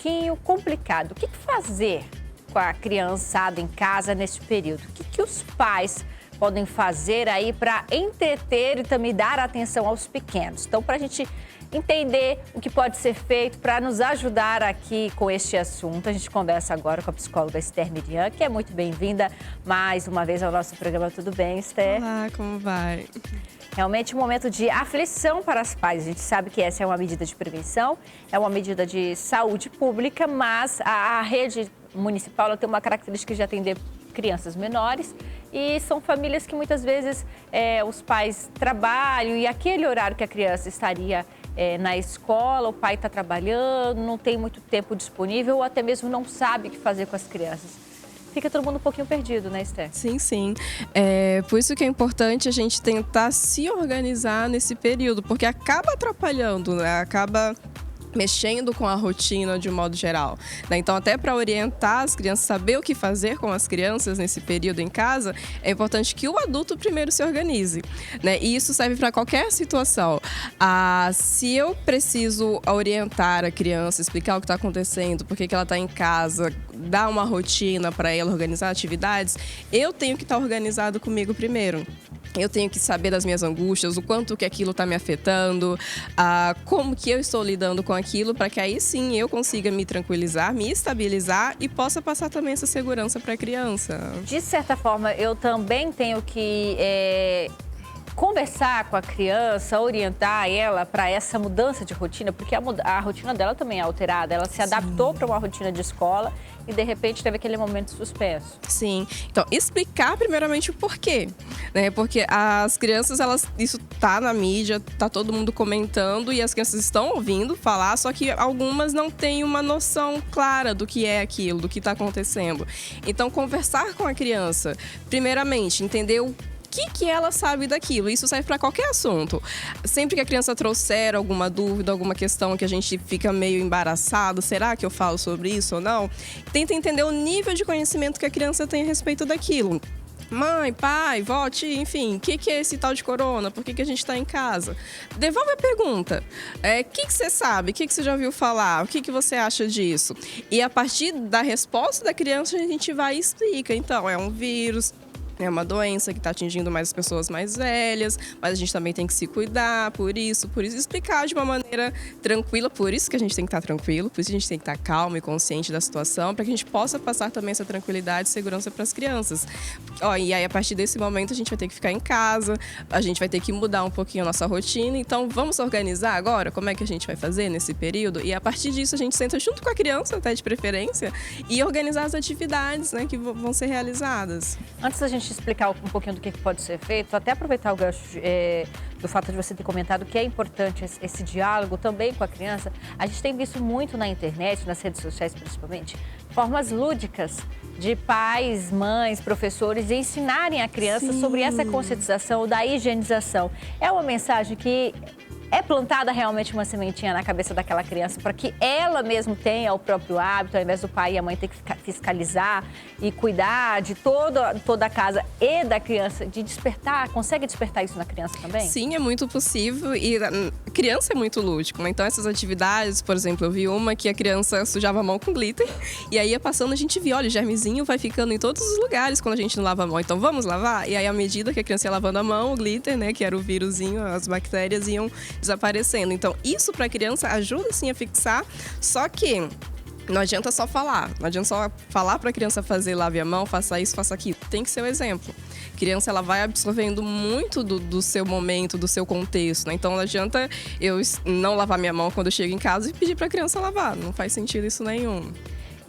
pouquinho complicado. O que fazer com a criançada em casa nesse período? O que os pais podem fazer aí para entreter e também dar atenção aos pequenos? Então, para a gente entender o que pode ser feito para nos ajudar aqui com este assunto, a gente conversa agora com a psicóloga Esther Miriam, que é muito bem-vinda mais uma vez ao nosso programa. Tudo bem, Esther? Olá, como vai? Realmente um momento de aflição para os pais. A gente sabe que essa é uma medida de prevenção, é uma medida de saúde pública, mas a rede municipal ela tem uma característica de atender crianças menores e são famílias que muitas vezes os pais trabalham e aquele horário que a criança estaria na escola, o pai está trabalhando, não tem muito tempo disponível ou até mesmo não sabe o que fazer com as crianças. Fica todo mundo um pouquinho perdido, né, Esther? Sim, sim. Por isso que é importante a gente tentar se organizar nesse período, porque acaba atrapalhando, né? Acaba mexendo com a rotina de um modo geral, né? Então, até para orientar as crianças, saber o que fazer com as crianças nesse período em casa, é importante que o adulto primeiro se organize, né? E isso serve para qualquer situação. Se eu preciso orientar a criança, explicar o que está acontecendo, por que ela está em casa, dar uma rotina para ela, organizar atividades, eu tenho que estar organizado comigo primeiro. Eu tenho que saber das minhas angústias, o quanto que aquilo está me afetando, como que eu estou lidando com aquilo, para que aí sim eu consiga me tranquilizar, me estabilizar e possa passar também essa segurança para a criança. De certa forma, eu também tenho que conversar com a criança, orientar ela para essa mudança de rotina, porque a rotina dela também é alterada. Ela se adaptou para uma rotina de escola e, de repente, teve aquele momento suspenso. Sim. Então, explicar primeiramente o porquê, né? Porque as crianças, isso tá na mídia, tá todo mundo comentando e as crianças estão ouvindo falar, só que algumas não têm uma noção clara do que é aquilo, do que está acontecendo. Então, conversar com a criança, primeiramente, entender o que ela sabe daquilo. Isso serve para qualquer assunto. Sempre que a criança trouxer alguma dúvida, alguma questão que a gente fica meio embaraçado, será que eu falo sobre isso ou não? Tenta entender o nível de conhecimento que a criança tem a respeito daquilo. Mãe, pai, vó, tia, enfim, o que é esse tal de corona? Por que a gente está em casa? Devolve a pergunta. O que você sabe? O que você já ouviu falar? O que você acha disso? E a partir da resposta da criança, a gente vai e explica. Então, é um vírus. É uma doença que está atingindo mais as pessoas mais velhas, mas a gente também tem que se cuidar por isso, explicar de uma maneira tranquila, por isso que a gente tem que estar tranquilo, por isso que a gente tem que estar calmo e consciente da situação, para que a gente possa passar também essa tranquilidade e segurança para as crianças. E aí, a partir desse momento, a gente vai ter que ficar em casa, a gente vai ter que mudar um pouquinho a nossa rotina, então vamos organizar agora como é que a gente vai fazer nesse período, e a partir disso a gente senta junto com a criança, até de preferência, e organizar as atividades, né, que vão ser realizadas. Antes da gente explicar um pouquinho do que pode ser feito, até aproveitar o gancho do fato de você ter comentado que é importante esse diálogo também com a criança. A gente tem visto muito na internet, nas redes sociais principalmente, formas lúdicas de pais, mães, professores ensinarem a criança sobre essa conscientização da higienização. É uma mensagem que é plantada realmente uma sementinha na cabeça daquela criança para que ela mesmo tenha o próprio hábito, ao invés do pai e a mãe ter que fiscalizar e cuidar de toda a casa e da criança, de despertar. Consegue despertar isso na criança também? Sim, é muito possível e a criança é muito lúdico, né? Então essas atividades, por exemplo, eu vi uma que a criança sujava a mão com glitter e aí ia passando, a gente via, olha, o germezinho vai ficando em todos os lugares quando a gente não lava a mão, então vamos lavar? E aí à medida que a criança ia lavando a mão, o glitter, né, que era o vírusinho, as bactérias iam desaparecendo. Então, isso para a criança ajuda sim a fixar, só que não adianta só falar. Não adianta só falar para a criança fazer, lave a mão, faça isso, faça aquilo. Tem que ser o exemplo. A criança, ela vai absorvendo muito do seu momento, do seu contexto, né? Então, não adianta eu não lavar minha mão quando eu chego em casa e pedir para a criança lavar. Não faz sentido isso nenhum.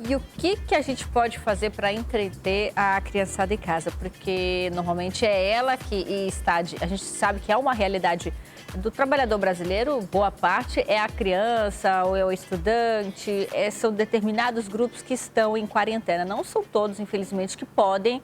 E o que a gente pode fazer para entreter a criançada em casa? Porque normalmente é ela que está... A gente sabe que é uma realidade do trabalhador brasileiro, boa parte é a criança ou é o estudante, são determinados grupos que estão em quarentena. Não são todos, infelizmente, que podem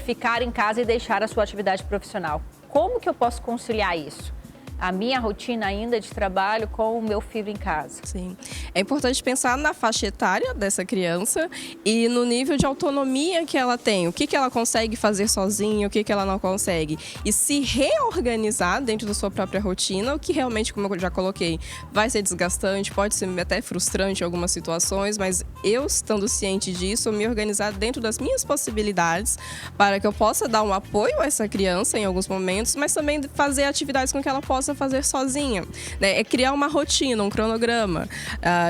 ficar em casa e deixar a sua atividade profissional. Como que eu posso conciliar isso? a minha rotina ainda de trabalho com o meu filho em casa. Sim. É importante pensar na faixa etária dessa criança e no nível de autonomia que ela tem. O que ela consegue fazer sozinha, o que ela não consegue. E se reorganizar dentro da sua própria rotina, o que realmente, como eu já coloquei, vai ser desgastante, pode ser até frustrante em algumas situações, mas eu, estando ciente disso, me organizar dentro das minhas possibilidades para que eu possa dar um apoio a essa criança em alguns momentos, mas também fazer atividades com que ela possa fazer sozinha, né? É criar uma rotina, um cronograma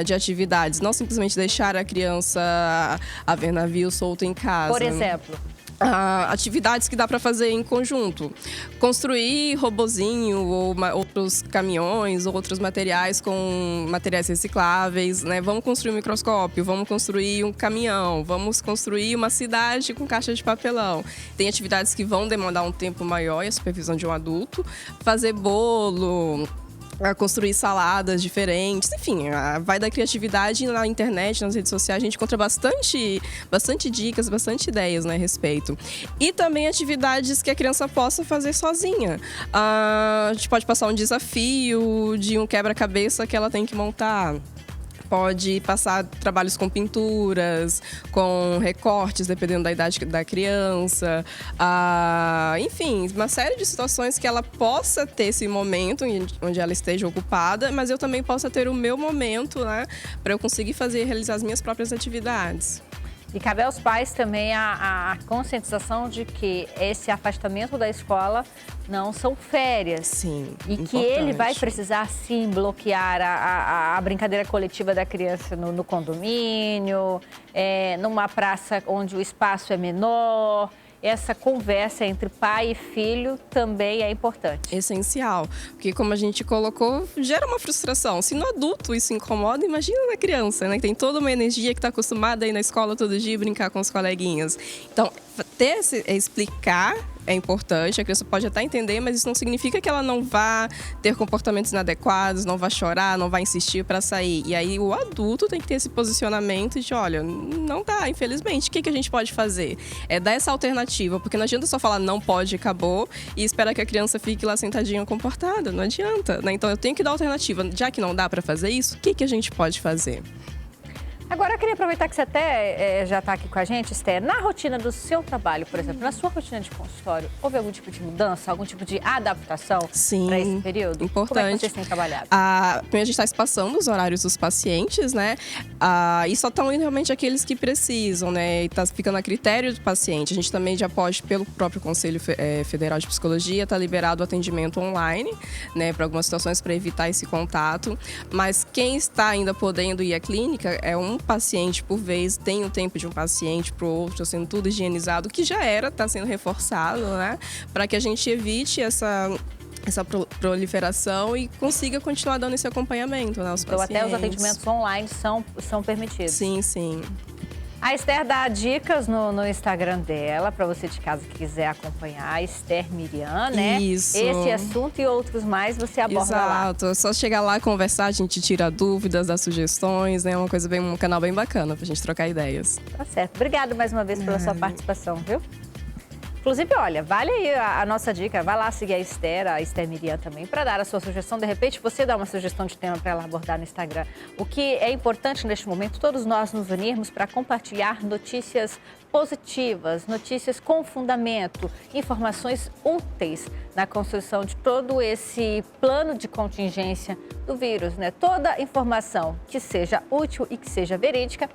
de atividades, não simplesmente deixar a criança a ver navio solto em casa. Por exemplo? Atividades que dá para fazer em conjunto. Construir robozinho ou outros caminhões, outros materiais com materiais recicláveis, né? Vamos construir um microscópio, vamos construir um caminhão, vamos construir uma cidade com caixa de papelão. Tem atividades que vão demandar um tempo maior e a supervisão de um adulto. Fazer bolo, a construir saladas diferentes, enfim, vai da criatividade. Na internet, nas redes sociais, a gente encontra bastante dicas, bastante ideias, né, a respeito. E também atividades que a criança possa fazer sozinha. A gente pode passar um desafio de um quebra-cabeça que ela tem que montar. Pode passar trabalhos com pinturas, com recortes, dependendo da idade da criança. Enfim, uma série de situações que ela possa ter esse momento onde ela esteja ocupada, mas eu também possa ter o meu momento, né, para eu conseguir realizar as minhas próprias atividades. E cabe aos pais também a conscientização de que esse afastamento da escola não são férias. Sim, e importante. Que ele vai precisar, sim, bloquear a brincadeira coletiva da criança no condomínio, numa praça onde o espaço é menor. Essa conversa entre pai e filho também é importante. Essencial, porque como a gente colocou, gera uma frustração. Se no adulto isso incomoda, imagina na criança, né? Que tem toda uma energia que está acostumada a ir na escola todo dia e brincar com os coleguinhas. Então, explicar é importante, a criança pode até entender, mas isso não significa que ela não vá ter comportamentos inadequados, não vá chorar, não vá insistir para sair. E aí o adulto tem que ter esse posicionamento de, olha, não dá, infelizmente, o que a gente pode fazer? É dar essa alternativa, porque não adianta só falar não pode, acabou, e esperar que a criança fique lá sentadinha comportada, não adianta, né? Então eu tenho que dar alternativa, já que não dá para fazer isso, o que a gente pode fazer? Agora, eu queria aproveitar que você até já está aqui com a gente, Esther. Na rotina do seu trabalho, por exemplo, na sua rotina de consultório, houve algum tipo de mudança, algum tipo de adaptação para esse período? Importante. Como é que vocês têm trabalhado? Primeiro, a gente está espaçando os horários dos pacientes, né? E só estão indo realmente aqueles que precisam, né? E está ficando a critério do paciente. A gente também já pode, pelo próprio Conselho Federal de Psicologia, está liberado o atendimento online, né? Para algumas situações, para evitar esse contato. Mas quem está ainda podendo ir à clínica é um paciente por vez, tem o tempo de um paciente para o outro, sendo tudo higienizado, que já está sendo reforçado, né? Para que a gente evite essa proliferação e consiga continuar dando esse acompanhamento, né, aos pacientes. Até os atendimentos online são permitidos. Sim, sim. A Esther dá dicas no Instagram dela, para você de casa que quiser acompanhar, a Esther Miriam, né? Isso. Esse assunto e outros mais você aborda lá. Exato, é só chegar lá, conversar, a gente tira dúvidas, dá sugestões, né? Um canal bem bacana pra gente trocar ideias. Tá certo. Obrigada mais uma vez pela sua participação, viu? Inclusive, olha, vale aí a nossa dica, vai lá seguir a Esther Miriam também, para dar a sua sugestão. De repente, você dá uma sugestão de tema para ela abordar no Instagram. O que é importante neste momento, todos nós nos unirmos para compartilhar notícias positivas, notícias com fundamento, informações úteis na construção de todo esse plano de contingência do vírus, né? Toda informação que seja útil e que seja verídica